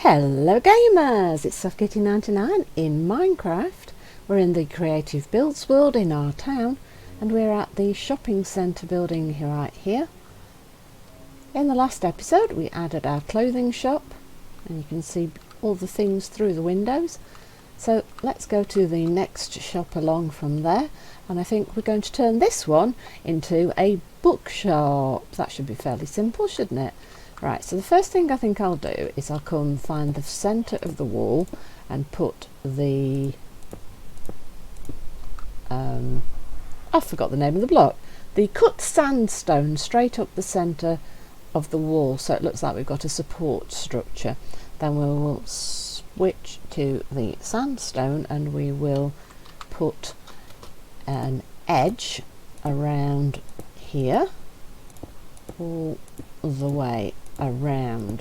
Hello gamers, it's SoftKitty99 in Minecraft. We're in the Creative Builds world in our town and we're at the shopping centre building right here. In the last episode we added our clothing shop and you can see all the things through the windows. So let's go to the next shop along from there, and I think we're going to turn this one into a bookshop. That should be fairly simple, shouldn't it? Right, so the first thing I think I'll do is I'll come find the centre of the wall and put the I forgot the name of the block. The cut sandstone straight up the centre of the wall, so it looks like we've got a support structure. Then we will switch to the sandstone and we will put an edge around here all the way around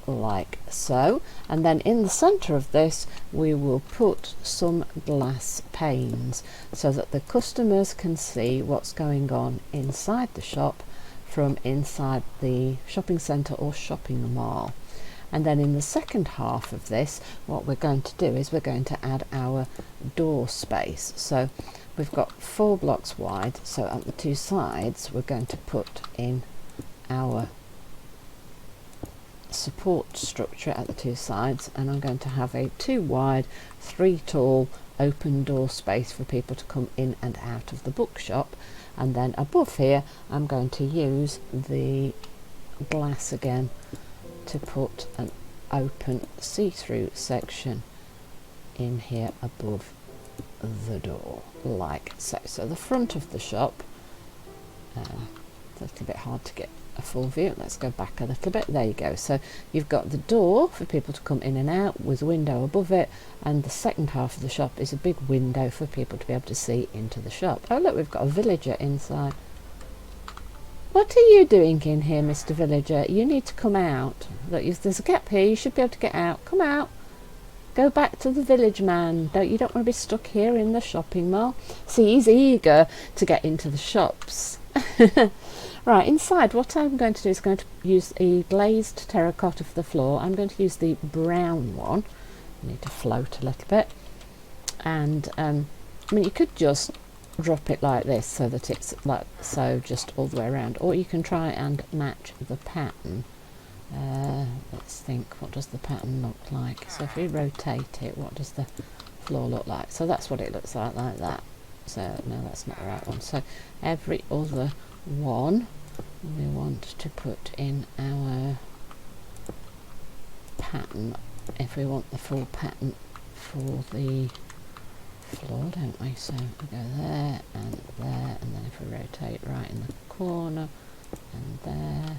like so, and then in the centre of this we will put some glass panes so that the customers can see what's going on inside the shop from inside the shopping centre or shopping mall. And then in the second half of this, what we're going to do is we're going to add our door space. So we've got 4 blocks wide, so at the 2 sides we're going to put in our support structure at the 2 sides, and I'm going to have a 2 wide 3 tall open door space for people to come in and out of the bookshop. And then above here I'm going to use the glass again to put an open see-through section in here above the door like so. So the front of the shop, it's a little bit hard to get a full view. Let's go back a little bit. There you go. So you've got the door for people to come in and out with a window above it, and the second half of the shop is a big window for people to be able to see into the shop. Oh look, we've got a villager inside. What are you doing in here, Mr. Villager? You need to come out. Look, there's a gap here. You should be able to get out. Come out. Go back to the village, man. You don't want to be stuck here in the shopping mall. See, he's eager to get into the shops. Right, inside, what I'm going to do is going to use a glazed terracotta for the floor. I'm going to use the brown one. I need to float a little bit. And, I mean, you could just drop it like this so that it's like so, just all the way around, or you can try and match the pattern. Let's think, what does the pattern look like? So if we rotate it, what does the floor look like? So that's what it looks like that. So no, that's not the right one. So every other one we want to put in our pattern if we want the full pattern for the floor, don't we? So we go there, and then if we rotate right in the corner and there.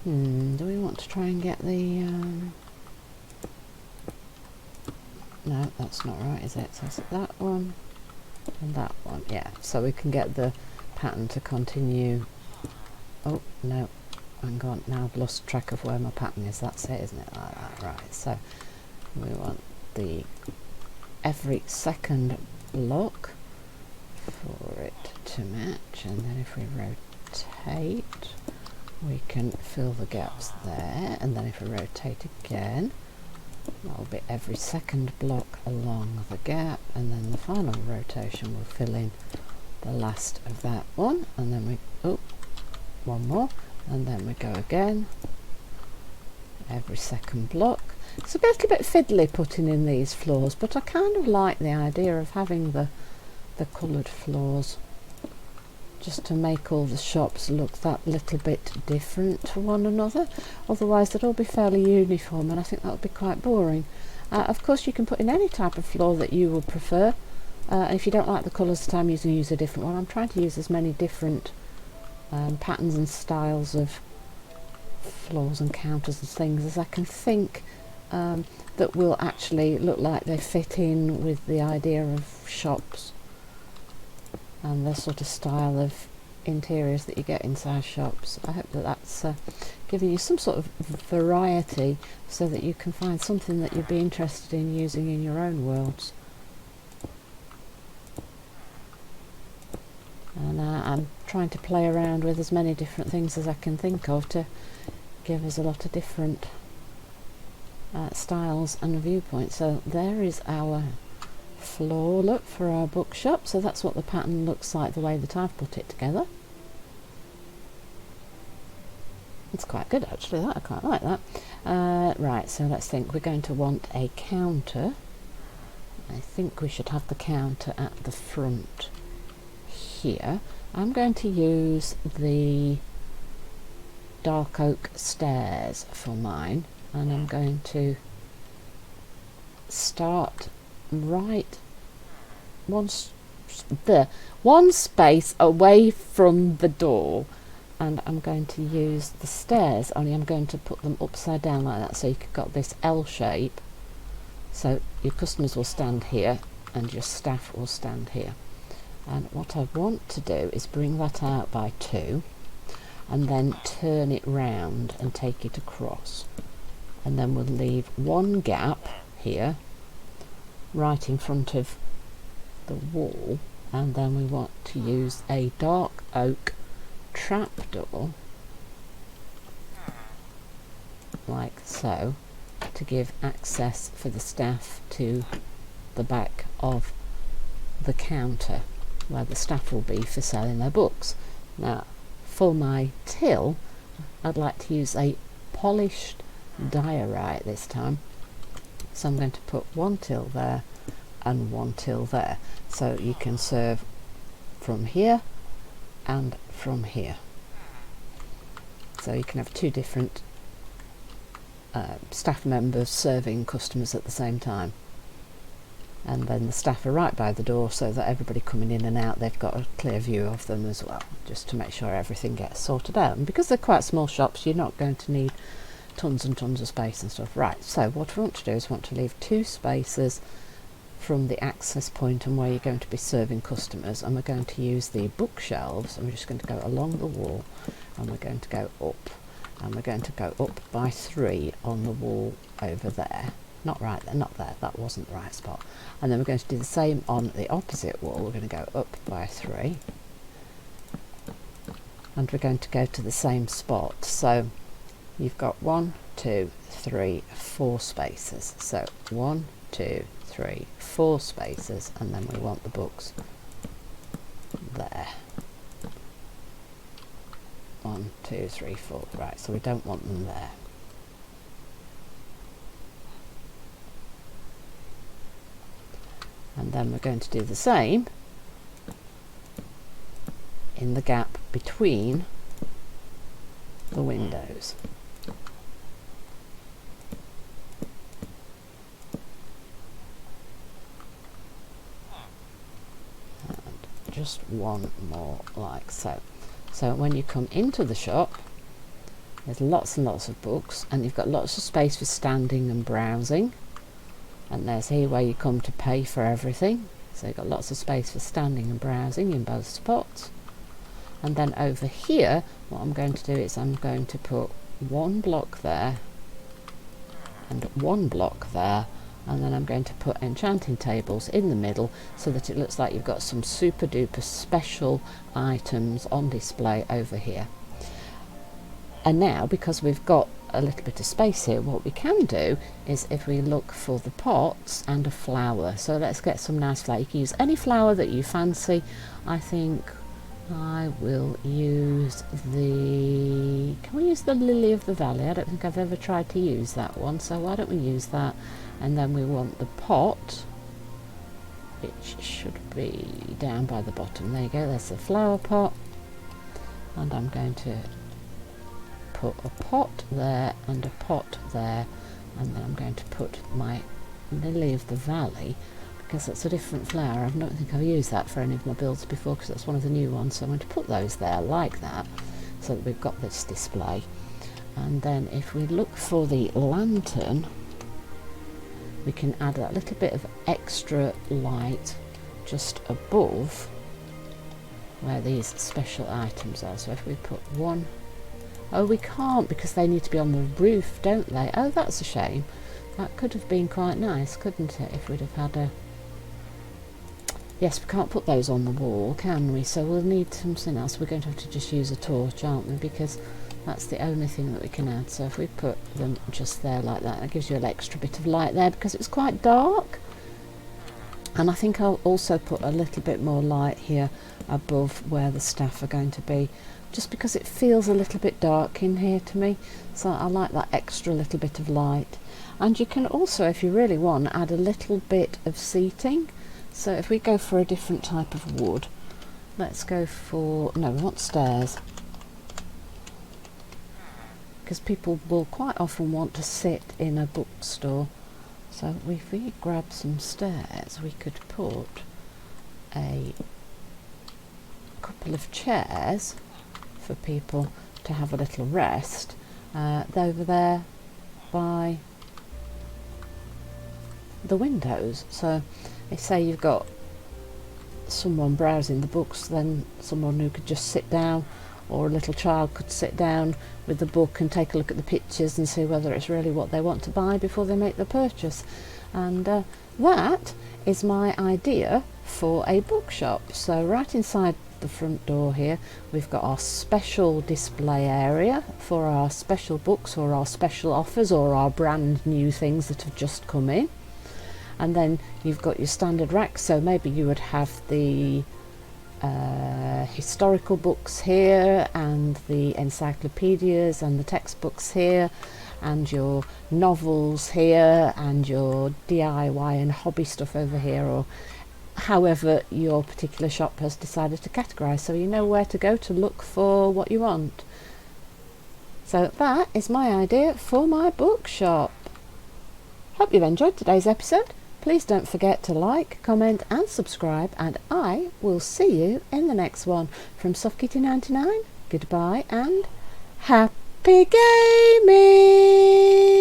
Do we want to try and get the no, that's not right, is it? So it's that one and that one, yeah, so we can get the pattern to continue. Oh no, hang on, now I've lost track of where my pattern is. That's it, isn't it? Like that, right. So we want the every second block for it to match, and then if we rotate we can fill the gaps there, and then if we rotate again that'll be every second block along the gap, and then the final rotation will fill in the last of that one, and then we one more, and then we go again every second block. It's a little bit fiddly putting in these floors, but I kind of like the idea of having the coloured floors just to make all the shops look that little bit different to one another. Otherwise they'd all be fairly uniform, and I think that would be quite boring. Of course you can put in any type of floor that you would prefer. If you don't like the colours that I'm using, use a different one. I'm trying to use as many different patterns and styles of floors and counters and things as I can think that will actually look like they fit in with the idea of shops and the sort of style of interiors that you get inside shops. I hope that that's giving you some sort of variety so that you can find something that you'd be interested in using in your own worlds. And I'm trying to play around with as many different things as I can think of to give us a lot of different styles and viewpoints. So there is our floor look for our bookshop. So that's what the pattern looks like the way that I've put it together. It's quite good actually, that I quite like that. Right, so let's think. We're going to want a counter. I think we should have the counter at the front here. I'm going to use the dark oak stairs for mine, and I'm going to start right one space away from the door, and I'm going to use the stairs, only I'm going to put them upside down like that, so you've got this L shape, so your customers will stand here and your staff will stand here. And what I want to do is bring that out by 2 and then turn it round and take it across, and then we'll leave one gap here right in front of the wall, and then we want to use a dark oak trapdoor like so to give access for the staff to the back of the counter where the staff will be for selling their books. Now for my till, I'd like to use a polished diorite this time, so I'm going to put one till there and one till there, so you can serve from here and from here, so you can have 2 different staff members serving customers at the same time, and then the staff are right by the door so that everybody coming in and out, they've got a clear view of them as well, just to make sure everything gets sorted out. And because they're quite small shops, you're not going to need tons and tons of space and stuff. Right, so what we want to do is want to leave 2 spaces from the access point and where you're going to be serving customers, and we're going to use the bookshelves, and we're just going to go along the wall, and we're going to go up, and we're going to go up by 3 on the wall over there. Not right there, not there, that wasn't the right spot. And then we're going to do the same on the opposite wall. We're going to go up by 3, and we're going to go to the same spot. So you've got 1, 2, 3, 4 spaces. So 1, 2, 3, 4 spaces, and then we want the books there. 1, 2, 3, 4. Right, so we don't want them there. And then we're going to do the same in the gap between the windows. And just one more like so. So when you come into the shop, there's lots and lots of books, and you've got lots of space for standing and browsing. And there's here where you come to pay for everything, so you've got lots of space for standing and browsing in both spots. And then over here, what I'm going to do is I'm going to put 1 block there and 1 block there, and then I'm going to put enchanting tables in the middle so that it looks like you've got some super duper special items on display over here. And now, because we've got a little bit of space here, what we can do is if we look for the pots and a flower. So let's get some nice flower. You can use any flower that you fancy. I think I will use the... Can we use the lily of the valley? I don't think I've ever tried to use that one, so why don't we use that? And then we want the pot, which should be down by the bottom. There you go, there's the flower pot. And I'm going to put a pot there and a pot there, and then I'm going to put my lily of the valley, because that's a different flower. I don't think I've used that for any of my builds before, because that's one of the new ones, so I'm going to put those there like that so that we've got this display. And then if we look for the lantern, we can add a little bit of extra light just above where these special items are. So if we put 1, oh, we can't, because they need to be on the roof, don't they? Oh, that's a shame. That could have been quite nice, couldn't it, if we'd have had a... Yes, we can't put those on the wall, can we? So we'll need something else. We're going to have to just use a torch, aren't we? Because That's the only thing that we can add. So if we put them just there like that, that gives you an extra bit of light there because it's quite dark. And I think I'll also put a little bit more light here above where the staff are going to be, just because it feels a little bit dark in here to me. So I like that extra little bit of light. And you can also, if you really want, add a little bit of seating. So if we go for a different type of wood, let's go for, no, we want stairs. Because people will quite often want to sit in a bookstore. So if we grab some stairs, we could put a couple of chairs for people to have a little rest over there by the windows. So if say you've got someone browsing the books, then someone who could just sit down, or a little child could sit down with the book and take a look at the pictures and see whether it's really what they want to buy before they make the purchase. And that is my idea for a bookshop. So right inside the front door here we've got our special display area for our special books or our special offers or our brand new things that have just come in. And then you've got your standard rack, so maybe you would have the historical books here and the encyclopedias and the textbooks here and your novels here and your DIY and hobby stuff over here, or however your particular shop has decided to categorise, so you know where to go to look for what you want. So that is my idea for my bookshop. Hope you've enjoyed today's episode. Please don't forget to like, comment and subscribe, and I will see you in the next one. From SoftKitty99, goodbye and happy gaming!